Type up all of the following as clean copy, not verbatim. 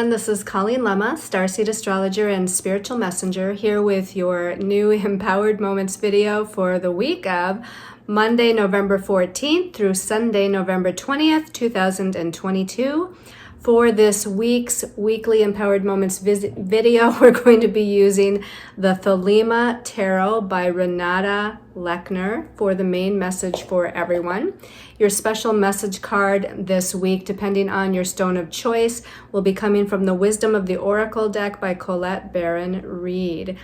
everyone, this is Colleen Lemma, starseed astrologer and spiritual messenger, here with your new Empowered Moments video for the week of Monday, November 14th through Sunday, November 20th, 2022. For this week's weekly Empowered Moments video, we're going to be using the Lemma Tarot by Renata Lechner for the main message for everyone. Your special message card this week, depending on your stone of choice, will be coming from the Wisdom of the Oracle deck by Colette Baron Reed.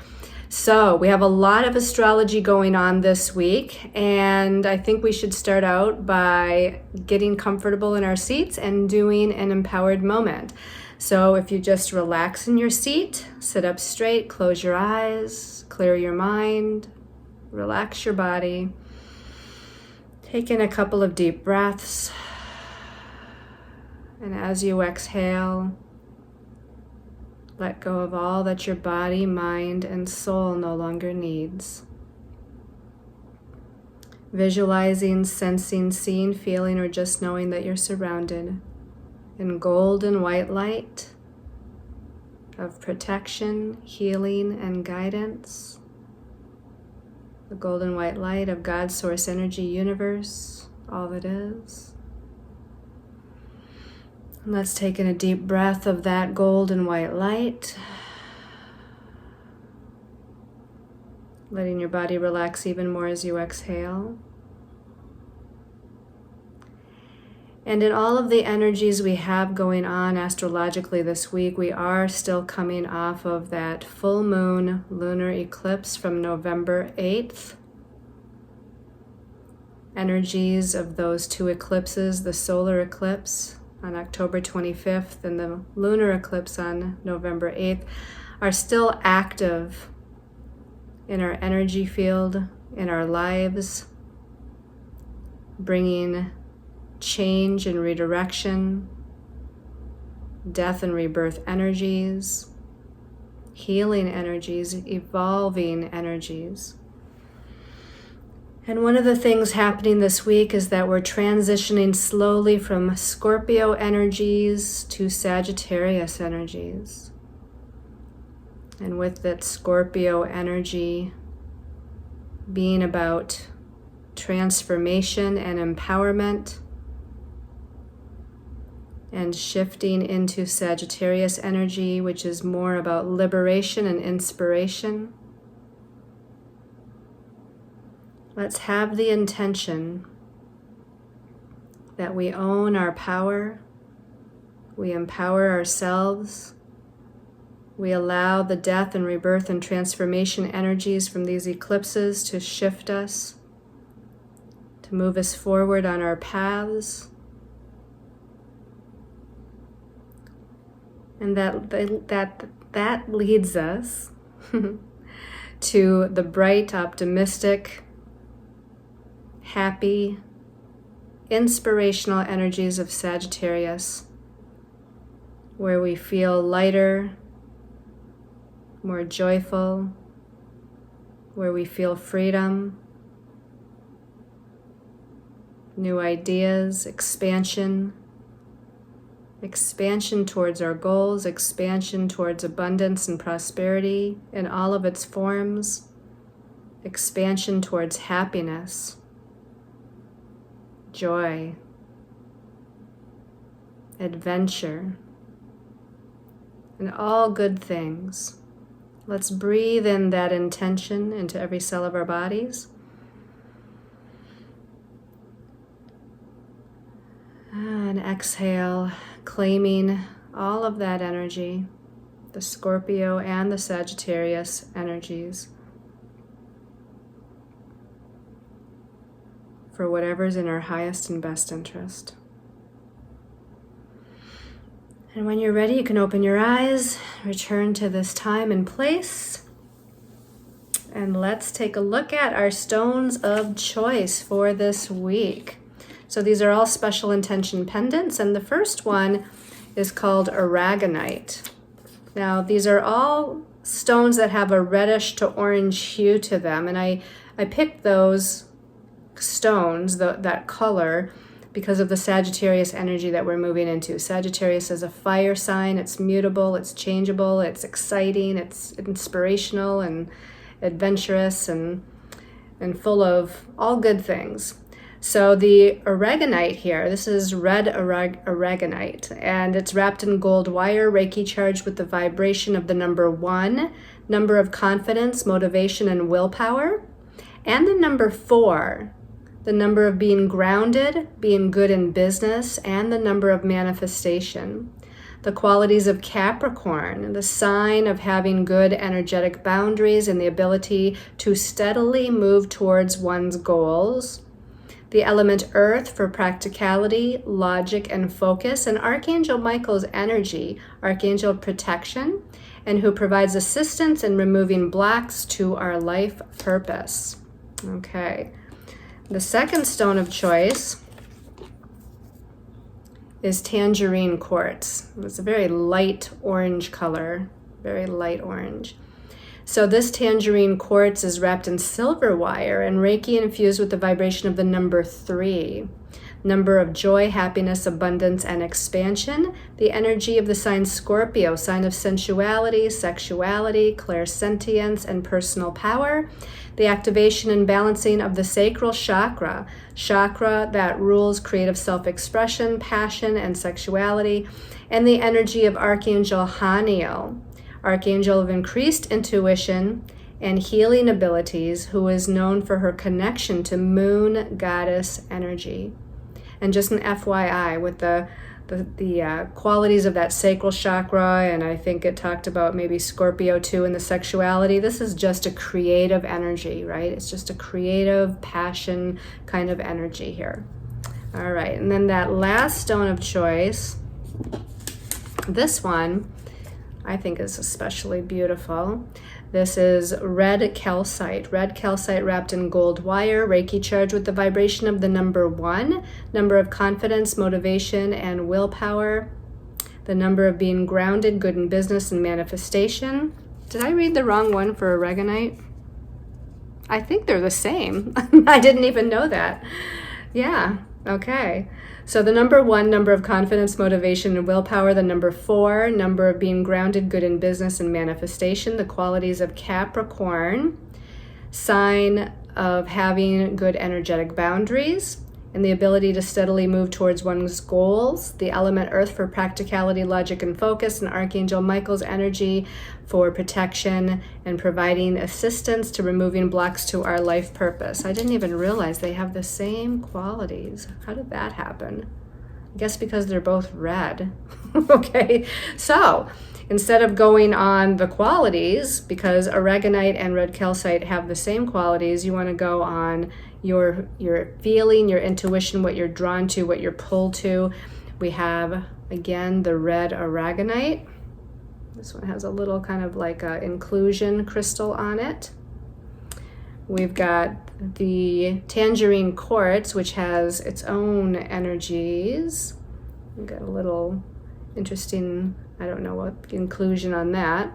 So we have a lot of astrology going on this week, and I think we should start out by getting comfortable in our seats and doing an empowered moment. So if you just relax in your seat, sit up straight, close your eyes, clear your mind, relax your body. Take in a couple of deep breaths, and as you exhale, let go of all that your body, mind, and soul no longer needs. Visualizing, sensing, seeing, feeling, or just knowing that you're surrounded in gold and white light of protection, healing, and guidance. The golden white light of God's source energy universe, all that is. Let's take in a deep breath of that gold and white light. Letting your body relax even more as you exhale. And in all of the energies we have going on astrologically this week, we are still coming off of that full moon lunar eclipse from November 8th. Energies of those two eclipses, the solar eclipse on October 25th and the lunar eclipse on November 8th, are still active in our energy field, in our lives, bringing change and redirection, death and rebirth energies, healing energies, evolving energies. And one of the things happening this week is that we're transitioning slowly from Scorpio energies to Sagittarius energies. And with that Scorpio energy being about transformation and empowerment, and shifting into Sagittarius energy, which is more about liberation and inspiration. Let's have the intention that we own our power, we empower ourselves, we allow the death and rebirth and transformation energies from these eclipses to shift us, to move us forward on our paths, and that leads us to the bright, optimistic, happy, inspirational energies of Sagittarius, where we feel lighter, more joyful, where we feel freedom, new ideas, expansion towards our goals, expansion towards abundance and prosperity in all of its forms, expansion towards happiness, joy, adventure, and all good things. Let's breathe in that intention into every cell of our bodies. And exhale, claiming all of that energy, the Scorpio and the Sagittarius energies, for whatever's in our highest and best interest. And when you're ready, you can open your eyes, return to this time and place, and let's take a look at our stones of choice for this week. So these are all special intention pendants, and the first one is called aragonite. Now, these are all stones that have a reddish to orange hue to them, and I picked those stones, that color, because of the Sagittarius energy that we're moving into. Sagittarius is a fire sign. It's mutable, it's changeable, it's exciting, it's inspirational and adventurous and full of all good things. So the aragonite here, this is red aragonite, and it's wrapped in gold wire, Reiki charged with the vibration of the number 1, number of confidence, motivation, and willpower, and the number 4, the number of being grounded, being good in business, and the number of manifestation. The qualities of Capricorn, the sign of having good energetic boundaries and the ability to steadily move towards one's goals. The element Earth for practicality, logic, and focus, and Archangel Michael's energy, Archangel protection, and who provides assistance in removing blocks to our life purpose. Okay. The second stone of choice is tangerine quartz. It's a very light orange color, very light orange. So this tangerine quartz is wrapped in silver wire and Reiki infused with the vibration of the number 3. Number of joy, happiness, abundance, and expansion. The energy of the sign Scorpio, sign of sensuality, sexuality, clairsentience, and personal power. The activation and balancing of the sacral chakra, chakra that rules creative self-expression, passion, and sexuality. And the energy of Archangel Haniel, Archangel of increased intuition and healing abilities, who is known for her connection to moon goddess energy. And just an FYI, with the qualities of that sacral chakra, and I think it talked about maybe Scorpio too in the sexuality, this is just a creative energy, right? It's just a creative passion kind of energy here. All right, and then that last stone of choice, this one I think is especially beautiful. This is red calcite wrapped in gold wire, Reiki charged with the vibration of the number 1, number of confidence, motivation, and willpower, the number of being grounded, good in business, and manifestation. Did I read the wrong one for aragonite? I think they're the same. I didn't even know that. Yeah, okay. So the number 1, number of confidence, motivation, and willpower. The number 4, number of being grounded, good in business, and manifestation. The qualities of Capricorn, sign of having good energetic boundaries and the ability to steadily move towards one's goals. The element Earth for practicality, logic, and focus. And Archangel Michael's energy for protection and providing assistance to removing blocks to our life purpose. I didn't even realize they have the same qualities. How did that happen? I guess because they're both red. Okay, so instead of going on the qualities, because aragonite and red calcite have the same qualities, you want to go on your feeling, your intuition, what you're drawn to, what you're pulled to. We have, again, the red aragonite. This one has a little kind of like a inclusion crystal on it. We've got the tangerine quartz, which has its own energies. We've got a little interesting, I don't know what inclusion on that.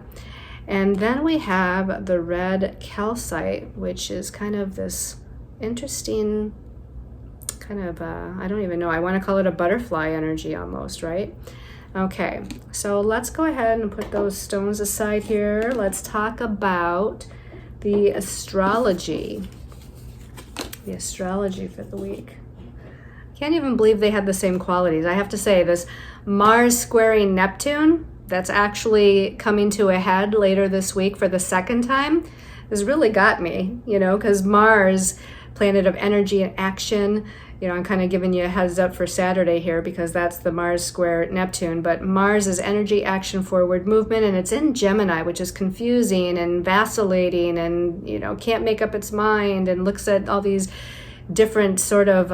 And then we have the red calcite, which is kind of this interesting kind of, I don't even know, I want to call it a butterfly energy almost, right? Okay, so let's go ahead and put those stones aside here. Let's talk about the astrology. The astrology for the week. Can't even believe they had the same qualities. I have to say, this Mars squaring Neptune, that's actually coming to a head later this week for the second time, has really got me, you know, because Mars, planet of energy and action, you know, I'm kind of giving you a heads up for Saturday here because that's the Mars square Neptune, but Mars is energy, action, forward movement, and it's in Gemini, which is confusing and vacillating and, you know, can't make up its mind and looks at all these different sort of,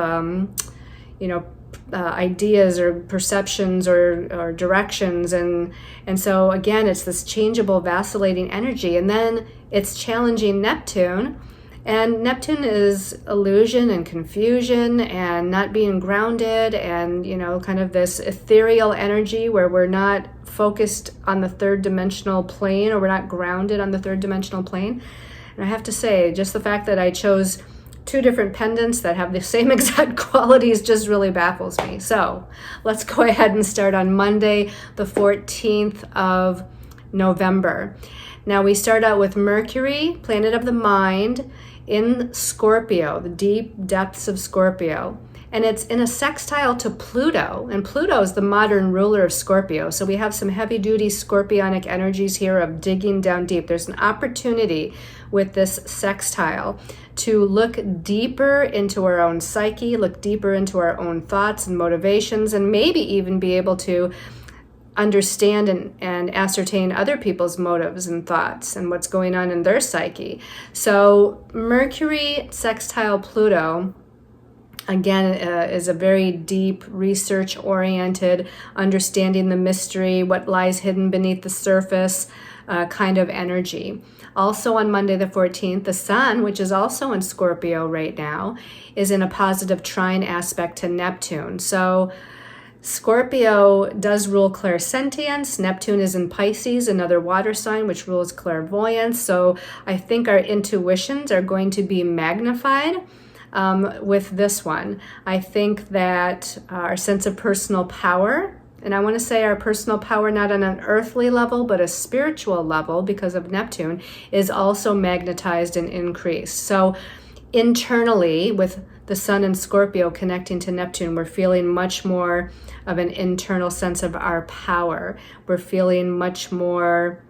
ideas or perceptions or directions. And so, again, it's this changeable, vacillating energy. And then it's challenging Neptune. And Neptune is illusion and confusion and not being grounded and, you know, kind of this ethereal energy where we're not focused on the third dimensional plane, or we're not grounded on the third dimensional plane. And I have to say, just the fact that I chose two different pendants that have the same exact qualities just really baffles me. So let's go ahead and start on Monday, the 14th of November. Now we start out with Mercury, planet of the mind, in Scorpio, the deep depths of Scorpio. And it's in a sextile to Pluto. And Pluto is the modern ruler of Scorpio. So we have some heavy-duty scorpionic energies here of digging down deep. There's an opportunity with this sextile to look deeper into our own psyche, look deeper into our own thoughts and motivations, and maybe even be able to understand and ascertain other people's motives and thoughts and what's going on in their psyche. So Mercury sextile Pluto, again, is a very deep, research-oriented, understanding the mystery, what lies hidden beneath the surface kind of energy. Also on Monday the 14th, the Sun, which is also in Scorpio right now, is in a positive trine aspect to Neptune. So Scorpio does rule clairsentience. Neptune is in Pisces, another water sign, which rules clairvoyance. So I think our intuitions are going to be magnified with this one. I think that our sense of personal power, and I want to say our personal power not on an earthly level, but a spiritual level because of Neptune, is also magnetized and increased. So internally, with the Sun and Scorpio connecting to Neptune, we're feeling much more of an internal sense of our power. We're feeling much more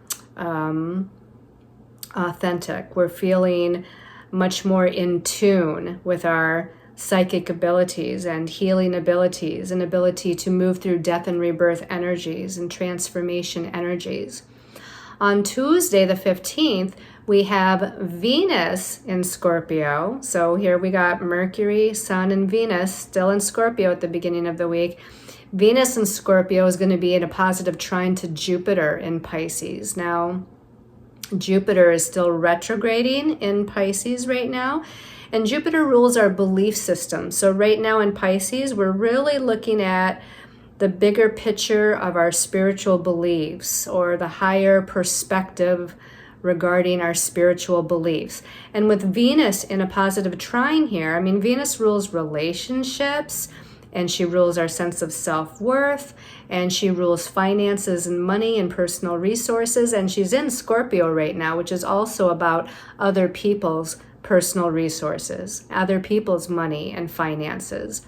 authentic. We're feeling much more in tune with our psychic abilities and healing abilities and ability to move through death and rebirth energies and transformation energies. On Tuesday, the 15th, we have Venus in Scorpio. So here we got Mercury, Sun, and Venus still in Scorpio at the beginning of the week. Venus in Scorpio is going to be in a positive trine to Jupiter in Pisces. Now, Jupiter is still retrograding in Pisces right now, and Jupiter rules our belief system. So right now in Pisces, we're really looking at the bigger picture of our spiritual beliefs or the higher perspective regarding our spiritual beliefs. And with Venus in a positive trine here, I mean, Venus rules relationships, and she rules our sense of self-worth, and she rules finances and money and personal resources, and she's in Scorpio right now, which is also about other people's personal resources, other people's money and finances.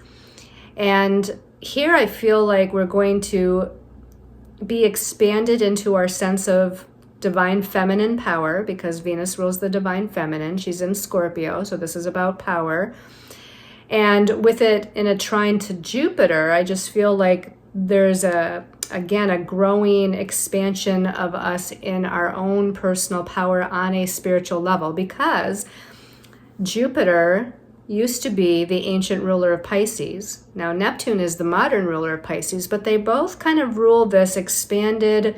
And here I feel like we're going to be expanded into our sense of divine feminine power, because Venus rules the divine feminine. She's in Scorpio, so this is about power. And with it in a trine to Jupiter, I just feel like there's a growing expansion of us in our own personal power on a spiritual level, because Jupiter used to be the ancient ruler of Pisces. Now Neptune is the modern ruler of Pisces, but they both kind of rule this expanded,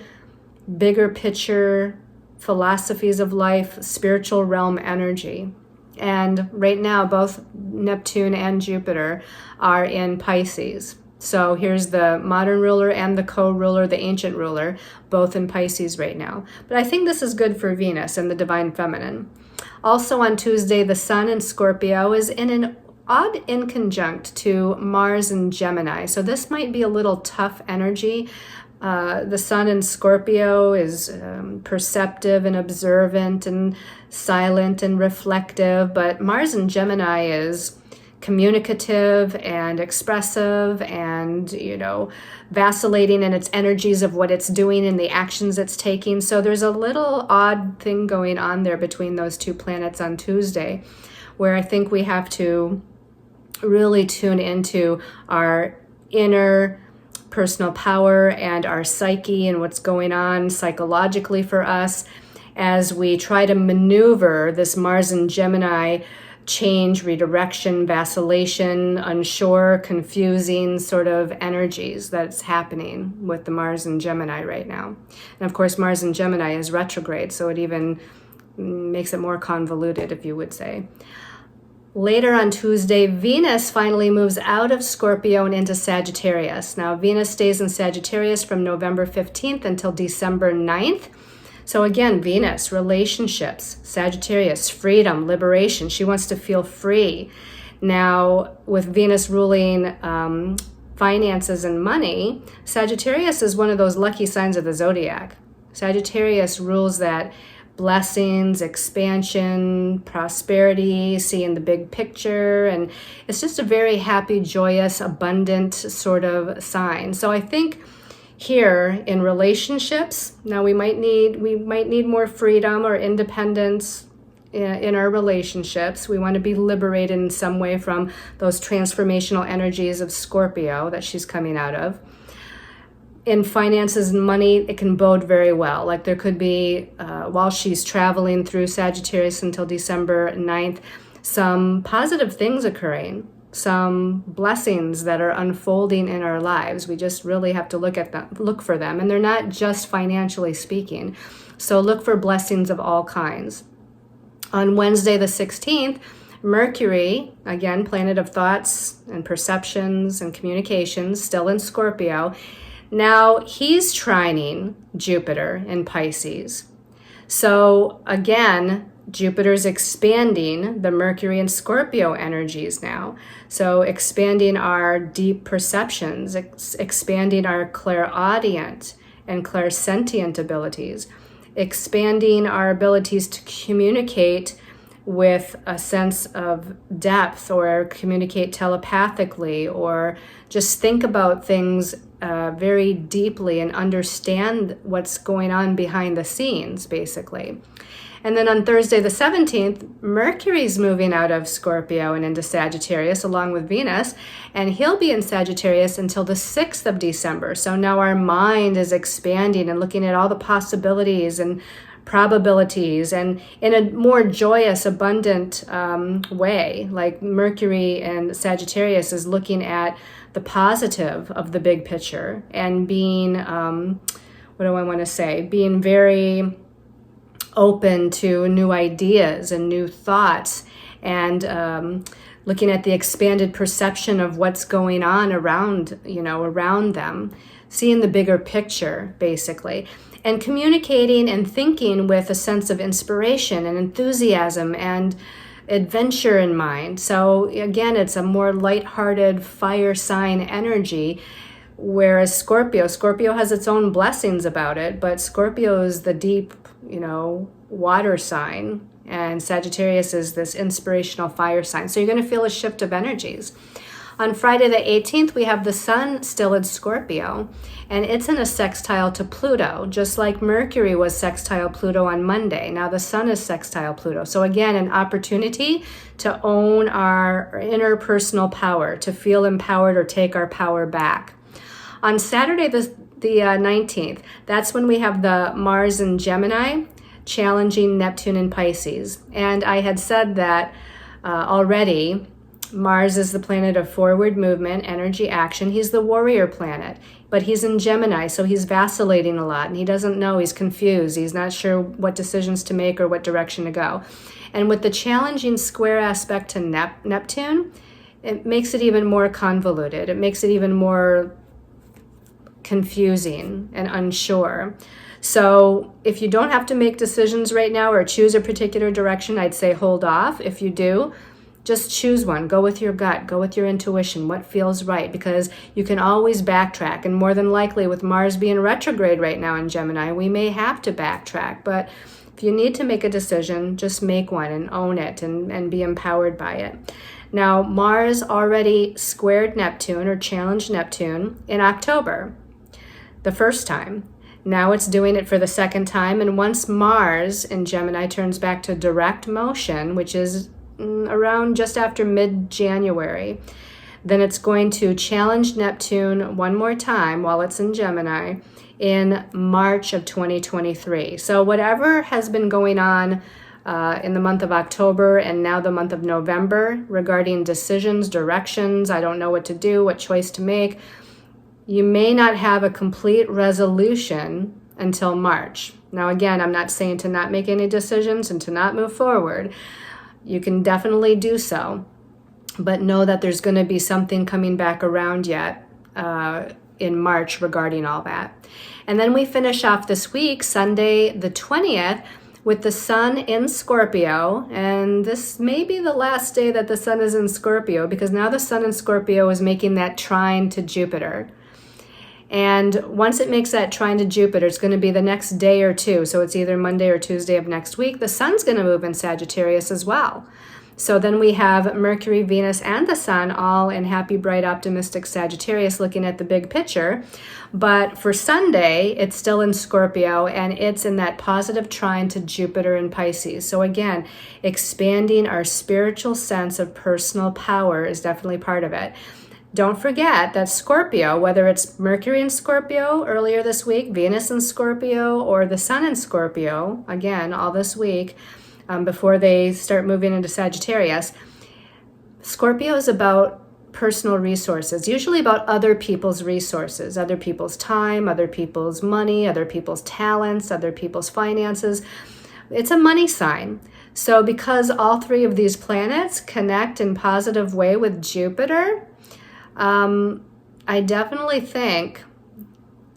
bigger picture philosophies of life, spiritual realm energy. And right now, both Neptune and Jupiter are in Pisces. So here's the modern ruler and the co-ruler, the ancient ruler, both in Pisces right now. But I think this is good for Venus and the divine feminine. Also on Tuesday, the Sun in Scorpio is in an odd inconjunct to Mars and Gemini. So this might be a little tough energy. The Sun in Scorpio is perceptive and observant and silent and reflective, but Mars in Gemini is communicative and expressive and, vacillating in its energies of what it's doing and the actions it's taking. So there's a little odd thing going on there between those two planets on Tuesday, where I think we have to really tune into our inner personal power and our psyche and what's going on psychologically for us as we try to maneuver this Mars and Gemini change, redirection, vacillation, unsure, confusing sort of energies that's happening with the Mars and Gemini right now. And of course, Mars and Gemini is retrograde, so it even makes it more convoluted, if you would say. Later on Tuesday, Venus finally moves out of Scorpio and into Sagittarius. Now, Venus stays in Sagittarius from November 15th until December 9th. So again, Venus, relationships, Sagittarius, freedom, liberation. She wants to feel free. Now, with Venus ruling finances and money, Sagittarius is one of those lucky signs of the zodiac. Sagittarius rules that blessings, expansion, prosperity, seeing the big picture, and it's just a very happy, joyous, abundant sort of sign. So I think here in relationships, now we might need more freedom or independence in our relationships. We want to be liberated in some way from those transformational energies of Scorpio that she's coming out of. In finances and money, it can bode very well. Like there could be, while she's traveling through Sagittarius until December 9th, some positive things occurring, some blessings that are unfolding in our lives. We just really have to look for them. And they're not just financially speaking. So look for blessings of all kinds. On Wednesday the 16th, Mercury, again, planet of thoughts and perceptions and communications, still in Scorpio. Now he's trining Jupiter in Pisces. So again, Jupiter's expanding the Mercury and Scorpio energies now. So expanding our deep perceptions, expanding our clairaudient and clairsentient abilities, expanding our abilities to communicate with a sense of depth, or communicate telepathically, or just think about things very deeply and understand what's going on behind the scenes, basically. And then on Thursday the 17th, Mercury's moving out of Scorpio and into Sagittarius along with Venus, and he'll be in Sagittarius until the 6th of December. So now our mind is expanding and looking at all the possibilities and probabilities, and in a more joyous, abundant way. Like Mercury and Sagittarius is looking at the positive of the big picture and being, being very open to new ideas and new thoughts, and looking at the expanded perception of what's going on around them, seeing the bigger picture, basically, and communicating and thinking with a sense of inspiration and enthusiasm and adventure in mind. So again, it's a more lighthearted fire sign energy, whereas Scorpio has its own blessings about it, but Scorpio is the deep, water sign, and Sagittarius is this inspirational fire sign. So you're going to feel a shift of energies. On Friday the 18th, we have the sun still in Scorpio, and it's in a sextile to Pluto, just like Mercury was sextile Pluto on Monday. Now the sun is sextile Pluto. So again, an opportunity to own our interpersonal power, to feel empowered or take our power back. On Saturday the 19th, that's when we have the Mars in Gemini challenging Neptune in Pisces. And I had said that already. Mars is the planet of forward movement, energy, action. He's the warrior planet, but he's in Gemini, so he's vacillating a lot, and he doesn't know, he's confused. He's not sure what decisions to make or what direction to go. And with the challenging square aspect to Neptune, it makes it even more convoluted. It makes it even more confusing and unsure. So if you don't have to make decisions right now or choose a particular direction, I'd say hold off. If you do, just choose one. Go with your gut. Go with your intuition. What feels right? Because you can always backtrack. And more than likely, with Mars being retrograde right now in Gemini, we may have to backtrack. But if you need to make a decision, just make one and own it and be empowered by it. Now, Mars already squared Neptune or challenged Neptune in October, the first time. Now it's doing it for the second time. And once Mars in Gemini turns back to direct motion, which is around just after mid-January, then it's going to challenge Neptune one more time while it's in Gemini in March of 2023. So whatever has been going on in the month of October and now the month of November regarding decisions, directions, I don't know what to do, what choice to make, you may not have a complete resolution until March. Now again, I'm not saying to not make any decisions and to not move forward. You can definitely do so, but know that there's going to be something coming back around yet in March regarding all that. And then we finish off this week, Sunday the 20th, with the sun in Scorpio. And this may be the last day that the sun is in Scorpio, because now the sun in Scorpio is making that trine to Jupiter. And once it makes that trine to Jupiter, it's going to be the next day or two. So it's either Monday or Tuesday of next week. The sun's going to move in Sagittarius as well. So then we have Mercury, Venus, and the sun all in happy, bright, optimistic Sagittarius looking at the big picture. But for Sunday, it's still in Scorpio, and it's in that positive trine to Jupiter in Pisces. So again, expanding our spiritual sense of personal power is definitely part of it. Don't forget that Scorpio, whether it's Mercury in Scorpio earlier this week, Venus in Scorpio, or the sun in Scorpio, again, all this week, before they start moving into Sagittarius, Scorpio is about personal resources, usually about other people's resources, other people's time, other people's money, other people's talents, other people's finances. It's a money sign. So because all three of these planets connect in positive way with Jupiter, I definitely think,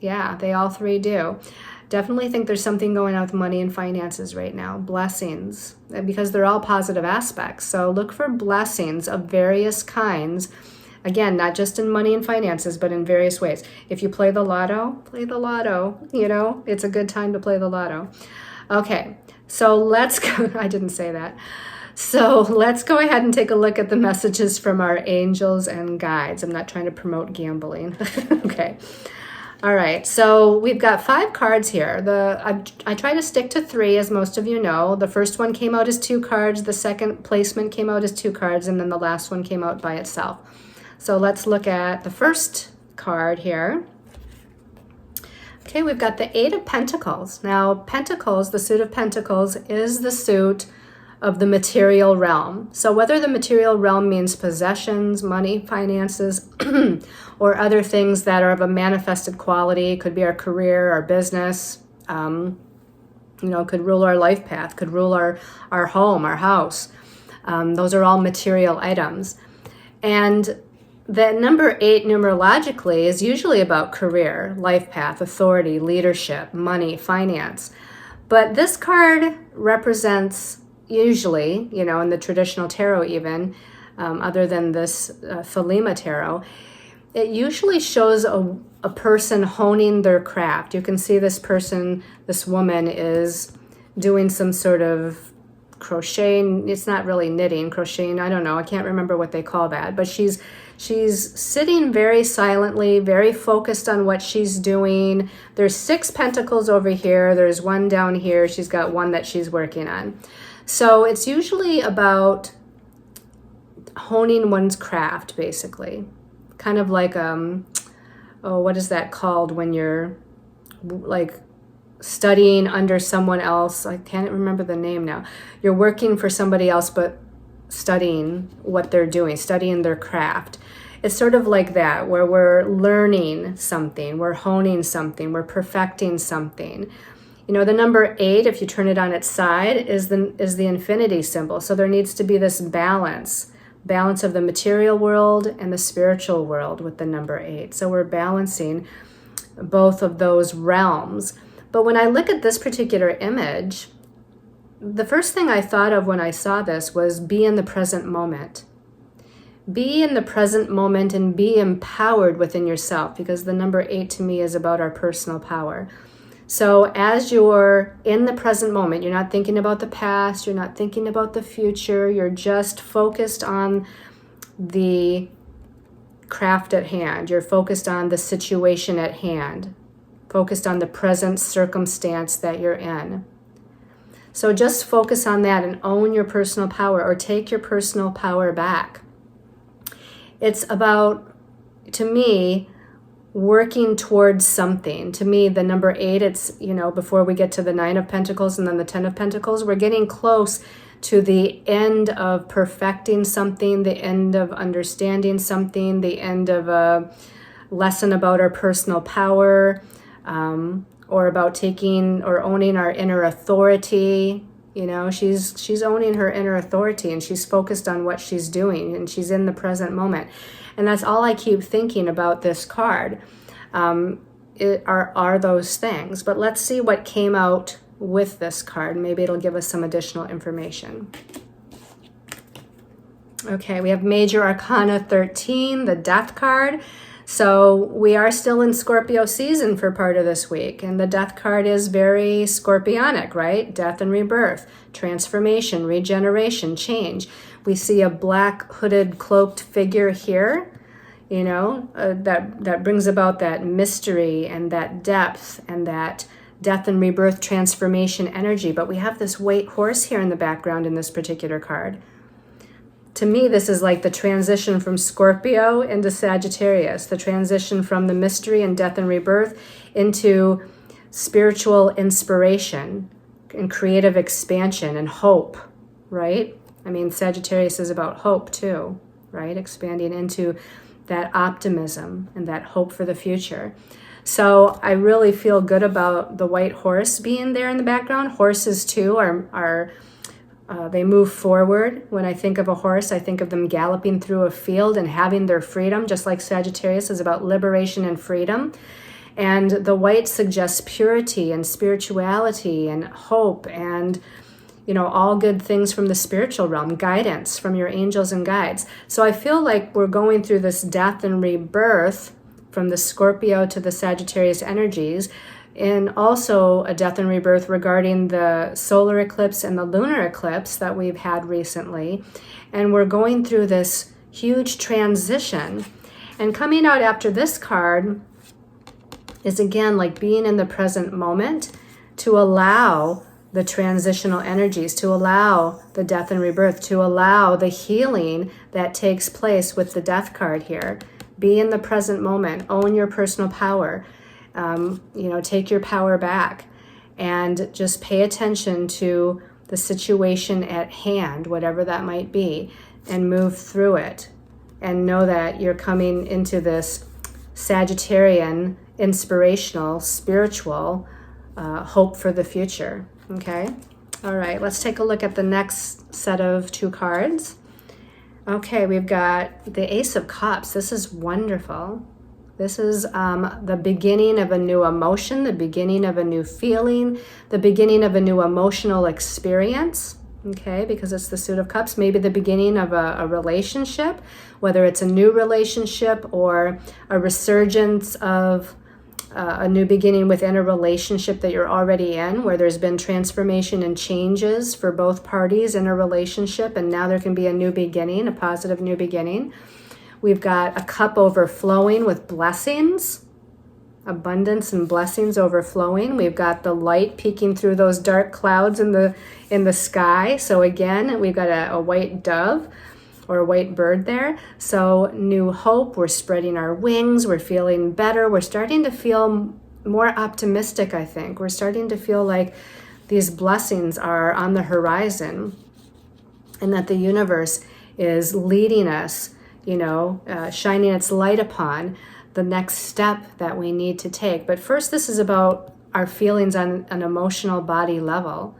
yeah, they all three do. Definitely think there's something going on with money and finances right now, blessings, because they're all positive aspects. So look for blessings of various kinds. Again, not just in money and finances, but in various ways. If you play the lotto, you know, it's a good time to play the lotto. Okay, so let's go. I didn't say that. So let's go ahead and take a look at the messages from our angels and guides. I'm not trying to promote gambling. Okay. All right. So we've got 5 cards here. I try to stick to 3, as most of you know. The first one came out as 2 cards. The second placement came out as 2 cards. And then the last one came out by itself. So let's look at the first card here. Okay, we've got the 8 of Pentacles. Now, Pentacles, the suit of Pentacles, is the suit of the material realm. So whether the material realm means possessions, money, finances, or other things that are of a manifested quality, could be our career, our business, you know, could rule our life path, could rule our home, our house. Those are all material items. And the number 8 numerologically is usually about career, life path, authority, leadership, money, finance. But this card represents, usually, you know, in the traditional tarot even, other than this Lemma tarot, it usually shows a person honing their craft. You can see this person, this woman is doing some sort of crocheting. It's not really knitting, crocheting, I don't know. I can't remember what they call that. But she's sitting very silently, very focused on what she's doing. There's 6 pentacles over here. There's 1 down here. She's got 1 that she's working on. So it's usually about honing one's craft, basically. Kind of like, what is that called when you're like studying under someone else? I can't remember the name now. You're working for somebody else, but studying what they're doing, studying their craft. It's sort of like that, where we're learning something, we're honing something, we're perfecting something. You know, the number 8, if you turn it on its side, is the infinity symbol. So there needs to be this balance of the material world and the spiritual world with the number 8. So we're balancing both of those realms. But when I look at this particular image, the first thing I thought of when I saw this was be in the present moment. Be in the present moment and be empowered within yourself, because the number 8 to me is about our personal power. So as you're in the present moment, you're not thinking about the past, you're not thinking about the future, you're just focused on the craft at hand, you're focused on the situation at hand, focused on the present circumstance that you're in. So just focus on that and own your personal power, or take your personal power back. It's about, to me, working towards something. To me, the number 8, it's, you know, before we get to the 9 of Pentacles and then the 10 of Pentacles, we're getting close to the end of perfecting something, the end of understanding something, the end of a lesson about our personal power, or about taking or owning our inner authority. You know, she's owning her inner authority, and she's focused on what she's doing, and she's in the present moment. And that's all I keep thinking about this card. are those things. But let's see what came out with this card. Maybe it'll give us some additional information. Okay, we have Major Arcana 13, the Death card. So we are still in Scorpio season for part of this week. And the Death card is very Scorpionic, right? Death and rebirth, transformation, regeneration, change. We see a black hooded cloaked figure here, you know, that brings about that mystery and that depth and that death and rebirth transformation energy. But we have this white horse here in the background in this particular card. To me, this is like the transition from Scorpio into Sagittarius, the transition from the mystery and death and rebirth into spiritual inspiration and creative expansion and hope, right? I mean, Sagittarius is about hope too, right? Expanding into that optimism and that hope for the future. So I really feel good about the white horse being there in the background. Horses too are they move forward. When I think of a horse, I think of them galloping through a field and having their freedom, just like Sagittarius is about liberation and freedom. And the white suggests purity and spirituality and hope and, you know, all good things from the spiritual realm, guidance from your angels and guides. So I feel like we're going through this death and rebirth from the Scorpio to the Sagittarius energies, and also a death and rebirth regarding the solar eclipse and the lunar eclipse that we've had recently. And we're going through this huge transition. And coming out after this card is, again, like being in the present moment to allow the transitional energies, to allow the death and rebirth, to allow the healing that takes place with the death card here. Be in the present moment, own your personal power. You know, take your power back and just pay attention to the situation at hand, whatever that might be, and move through it. And know that you're coming into this Sagittarian, inspirational, spiritual hope for the future. Okay? All right, let's take a look at the next set of 2 cards. Okay, we've got the Ace of Cups. This is wonderful. This is the beginning of a new emotion, the beginning of a new feeling, the beginning of a new emotional experience, okay, because it's the Suit of Cups, maybe the beginning of a relationship, whether it's a new relationship or a resurgence of a new beginning within a relationship that you're already in, where there's been transformation and changes for both parties in a relationship, and now there can be a new beginning, a positive new beginning. We've got a cup overflowing with blessings, abundance and blessings overflowing. We've got the light peeking through those dark clouds in the sky. So again, we've got a white dove or a white bird there. So new hope, we're spreading our wings, we're feeling better. We're starting to feel more optimistic, I think. We're starting to feel like these blessings are on the horizon and that the universe is leading us, you know, shining its light upon the next step that we need to take. But first, this is about our feelings on an emotional body level.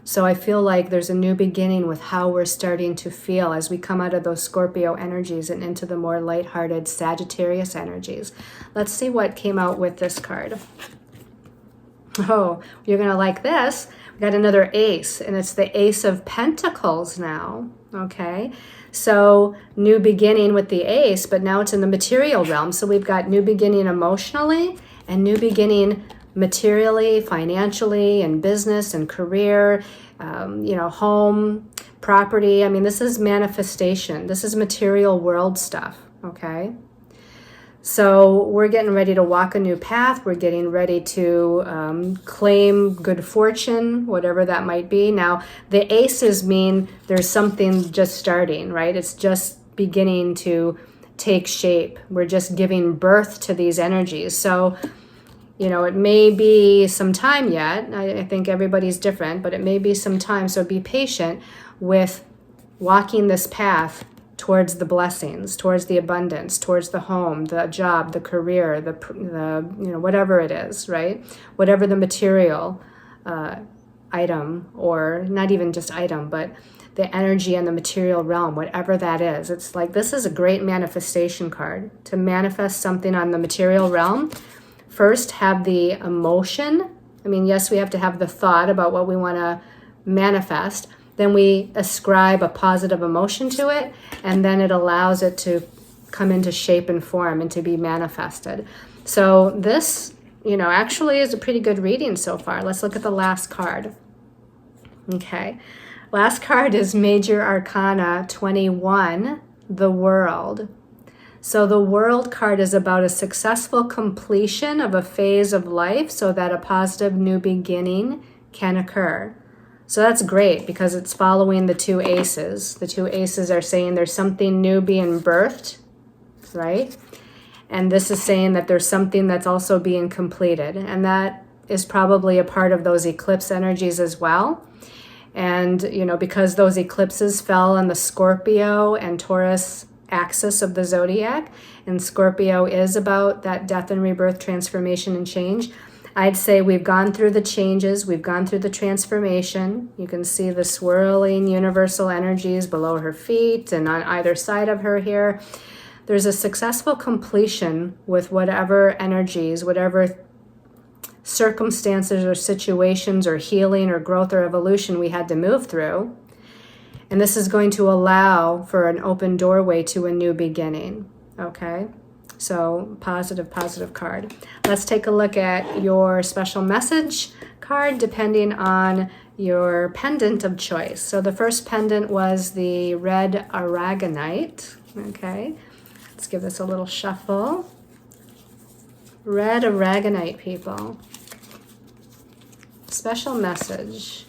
So I feel like there's a new beginning with how we're starting to feel as we come out of those Scorpio energies and into the more lighthearted Sagittarius energies. Let's see what came out with this card. Oh, you're going to like this. We got another ace, and it's the Ace of Pentacles now, okay? So new beginning with the ace, but now it's in the material realm. So we've got new beginning emotionally and new beginning materially, financially, and business and career, you know, home, property. I mean, this is manifestation. This is material world stuff, okay? So we're getting ready to walk a new path. We're getting ready to claim good fortune, whatever that might be. Now, the aces mean there's something just starting, right? It's just beginning to take shape. We're just giving birth to these energies. So, you know, it may be some time yet. I think everybody's different, but it may be some time. So be patient with walking this path towards the blessings, towards the abundance, towards the home, the job, the career, the you know, whatever it is, right? Whatever the material item, or not even just item, but the energy and the material realm, whatever that is. It's like, this is a great manifestation card. To manifest something on the material realm, first have the emotion. I mean, yes, we have to have the thought about what we want to manifest. Then we ascribe a positive emotion to it, and then it allows it to come into shape and form and to be manifested. So this, actually is a pretty good reading so far. Let's look at the last card. Okay. Last card is Major Arcana 21, the World. So the World card is about a successful completion of a phase of life so that a positive new beginning can occur. So that's great because it's following the two aces. The two aces are saying there's something new being birthed, right? And this is saying that there's something that's also being completed. And that is probably a part of those eclipse energies as well. And, because those eclipses fell on the Scorpio and Taurus axis of the zodiac, and Scorpio is about that death and rebirth, transformation and change, I'd say we've gone through the changes, we've gone through the transformation. You can see the swirling universal energies below her feet and on either side of her here. There's a successful completion with whatever energies, whatever circumstances or situations or healing or growth or evolution we had to move through. And this is going to allow for an open doorway to a new beginning. Okay? So positive card. Let's take a look at your special message card depending on your pendant of choice. So the first pendant was the red aragonite. Okay? Let's give this a little shuffle. Red aragonite, people. Special message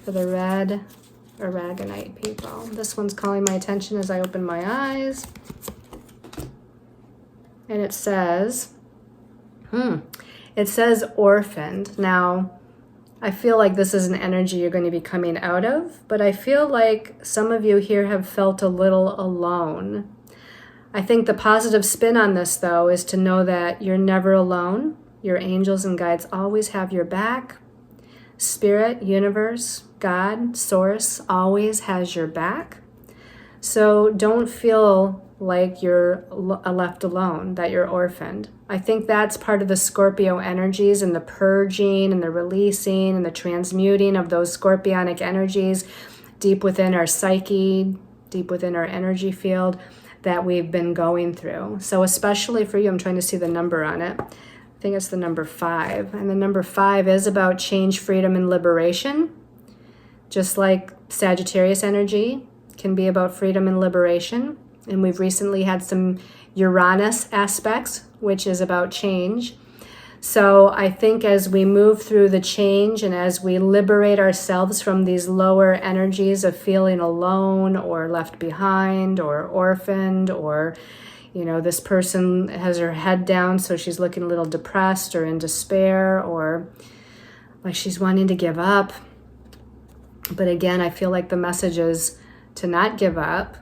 for the red aragonite people. This one's calling my attention as I open my eyes. And it says, orphaned. Now, I feel like this is an energy you're going to be coming out of, but I feel like some of you here have felt a little alone. I think the positive spin on this, though, is to know that you're never alone. Your angels and guides always have your back. Spirit, universe, God, source always has your back. So don't feel like you're left alone, that you're orphaned. I think that's part of the Scorpio energies and the purging and the releasing and the transmuting of those scorpionic energies deep within our psyche, deep within our energy field that we've been going through. So especially for you, I'm trying to see the number on it. I think it's the number 5. And the number 5 is about change, freedom, and liberation. Just like Sagittarius energy can be about freedom and liberation. And we've recently had some Uranus aspects, which is about change. So I think as we move through the change and as we liberate ourselves from these lower energies of feeling alone or left behind or orphaned, or, this person has her head down, so she's looking a little depressed or in despair or like she's wanting to give up. But again, I feel like the message is to not give up,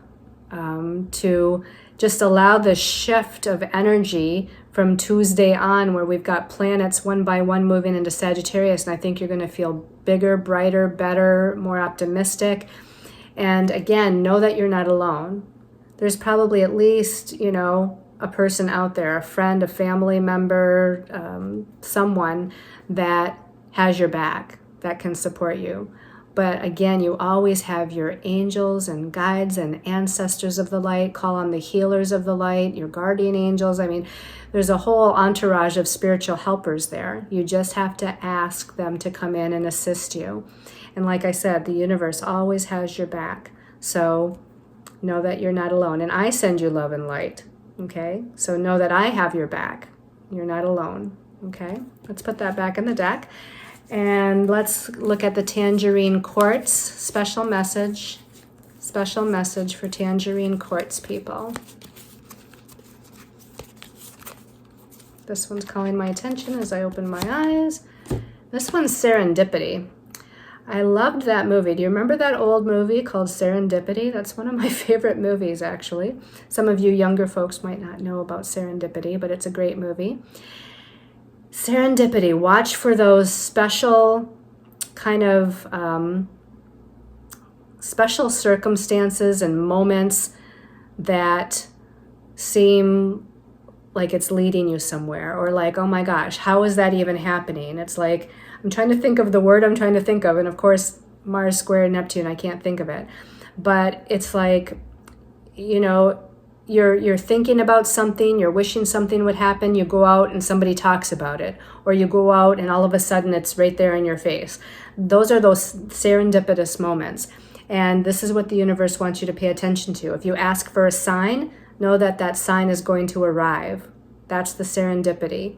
to just allow the shift of energy from Tuesday on, where we've got planets one by one moving into Sagittarius. And I think you're going to feel bigger, brighter, better, more optimistic. And again, know that you're not alone. There's probably at least, a person out there, a friend, a family member, someone that has your back, that can support you. But again, you always have your angels and guides and ancestors of the light. Call on the healers of the light, your guardian angels. I mean, there's a whole entourage of spiritual helpers there. You just have to ask them to come in and assist you. And like I said, the universe always has your back. So know that you're not alone. And I send you love and light. Okay? So know that I have your back. You're not alone. Okay? Let's put that back in the deck. And let's look at the tangerine quartz special message for tangerine quartz people. This one's calling my attention as I open my eyes. This one's Serendipity. I loved that movie. Do you remember that old movie called Serendipity? That's one of my favorite movies, actually. Some of you younger folks might not know about Serendipity, but it's a great movie. Serendipity, watch for those special kind of special circumstances and moments that seem like it's leading you somewhere, or like, oh my gosh, how is that even happening? It's like, I'm trying to think of the word I'm trying to think of, and of course, Mars square Neptune, I can't think of it. But it's like, you know, you're thinking about something, you're wishing something would happen, you go out and somebody talks about it, or you go out and all of a sudden it's right there in your face. Those are those serendipitous moments. And this is what the universe wants you to pay attention to. If you ask for a sign, know that that sign is going to arrive. That's the serendipity.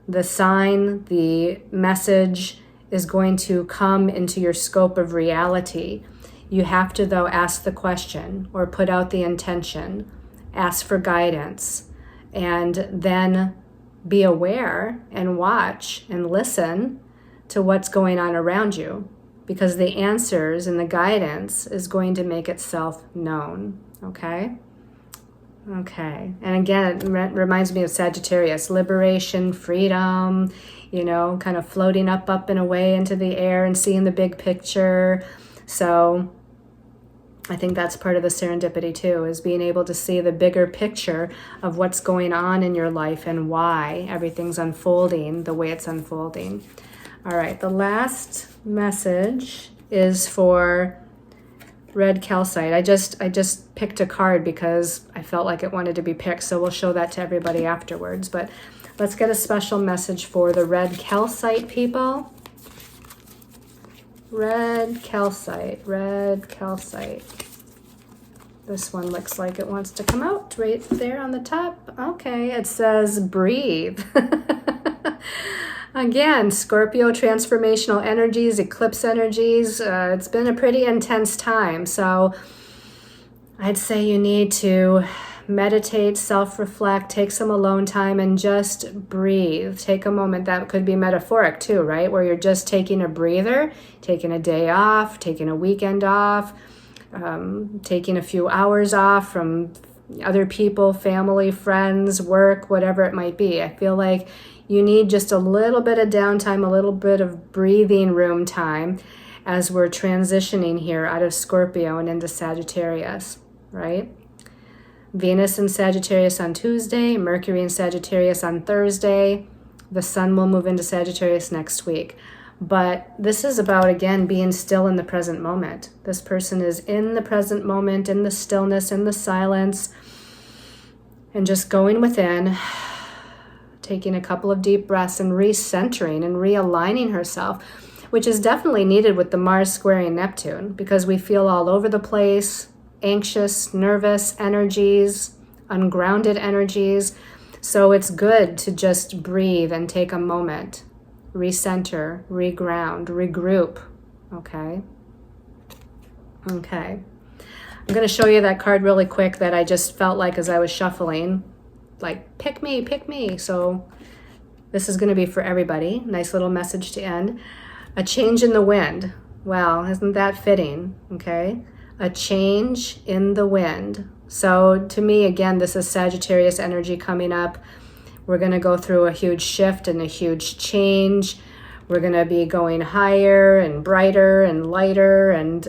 The sign, the message is going to come into your scope of reality. You have to, though, ask the question or put out the intention, ask for guidance, and then be aware and watch and listen to what's going on around you, because the answers and the guidance is going to make itself known, okay? Okay, and again, it reminds me of Sagittarius, liberation, freedom, you know, kind of floating up and away into the air and seeing the big picture. So I think that's part of the serendipity too, is being able to see the bigger picture of what's going on in your life and why everything's unfolding the way it's unfolding. All right, the last message is for red calcite. I just picked a card because I felt like it wanted to be picked, so we'll show that to everybody afterwards. But let's get a special message for the red calcite people. Red calcite, red calcite. This one looks like it wants to come out right there on the top. Okay, it says breathe. Again, Scorpio transformational energies, eclipse energies. It's been a pretty intense time. So I'd say you need to meditate, self-reflect, take some alone time and just breathe. Take a moment. That could be metaphoric too, right? Where you're just taking a breather, taking a day off, taking a weekend off, taking a few hours off from other people, family, friends, work, whatever it might be. I feel like you need just a little bit of downtime, a little bit of breathing room time as we're transitioning here out of Scorpio and into Sagittarius, right? Venus in Sagittarius on Tuesday, Mercury in Sagittarius on Thursday. The sun will move into Sagittarius next week. But this is about, again, being still in the present moment. This person is in the present moment, in the stillness, in the silence, and just going within, taking a couple of deep breaths and recentering and realigning herself, which is definitely needed with the Mars squaring Neptune, because we feel all over the place, anxious, nervous energies, ungrounded energies. So it's good to just breathe and take a moment, recenter, reground, regroup, okay? Okay. I'm going to show you that card really quick that I just felt like as I was shuffling, like, pick me, pick me. So this is going to be for everybody. Nice little message to end. A change in the wind. Wow, isn't that fitting? Okay. A change in the wind. So to me, again, this is Sagittarius energy coming up. We're going to go through a huge shift and a huge change. We're going to be going higher and brighter and lighter and,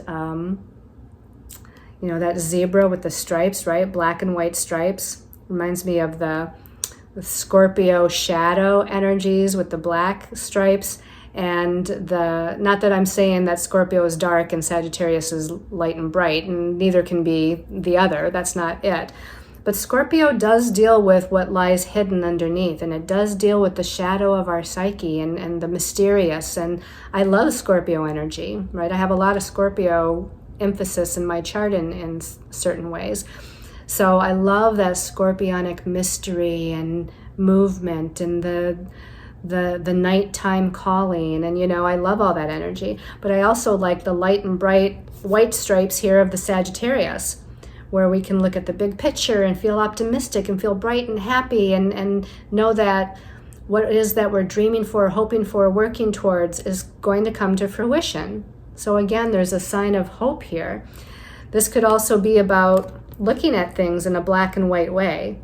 you know, that zebra with the stripes, right? Black and white stripes. Reminds me of the Scorpio shadow energies with the black stripes, and not that I'm saying that Scorpio is dark and Sagittarius is light and bright, and neither can be the other. That's not it. But Scorpio does deal with what lies hidden underneath, and it does deal with the shadow of our psyche and the mysterious. And I love Scorpio energy, right? I have a lot of Scorpio emphasis in my chart in certain ways. So I love that scorpionic mystery and movement and the nighttime calling, and you know, I love all that energy. But I also like the light and bright white stripes here of the Sagittarius, where we can look at the big picture and feel optimistic and feel bright and happy and know that what it is that we're dreaming for, hoping for, working towards is going to come to fruition. So again, there's a sign of hope here. This could also be about looking at things in a black and white way,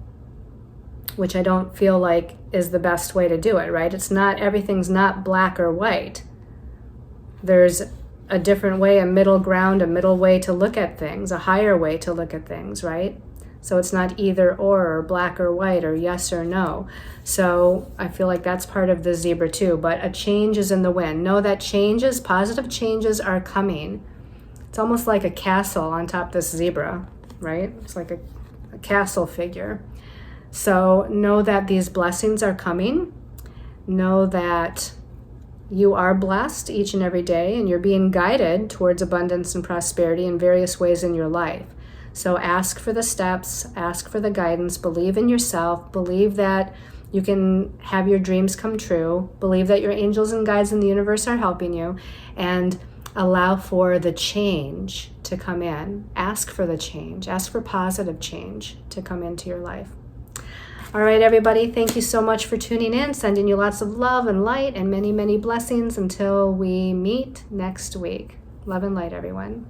which I don't feel like is the best way to do it, right? It's not, everything's not black or white. there's a different way, a middle ground, a middle way to look at things, a higher way to look at things, right? So it's not either or black or white or yes or no. So I feel like that's part of the zebra too. But a change is in the wind. Know that changes, positive changes are coming. It's almost like a castle on top of this zebra, right? It's like a castle figure. So know that these blessings are coming. Know that you are blessed each and every day, and you're being guided towards abundance and prosperity in various ways in your life. So ask for the steps, ask for the guidance, believe in yourself, believe that you can have your dreams come true, believe that your angels and guides in the universe are helping you, and allow for the change to come in. Ask for the change, ask for positive change to come into your life. All right, everybody, thank you so much for tuning in. Sending you lots of love and light and many, many blessings until we meet next week. Love and light, everyone.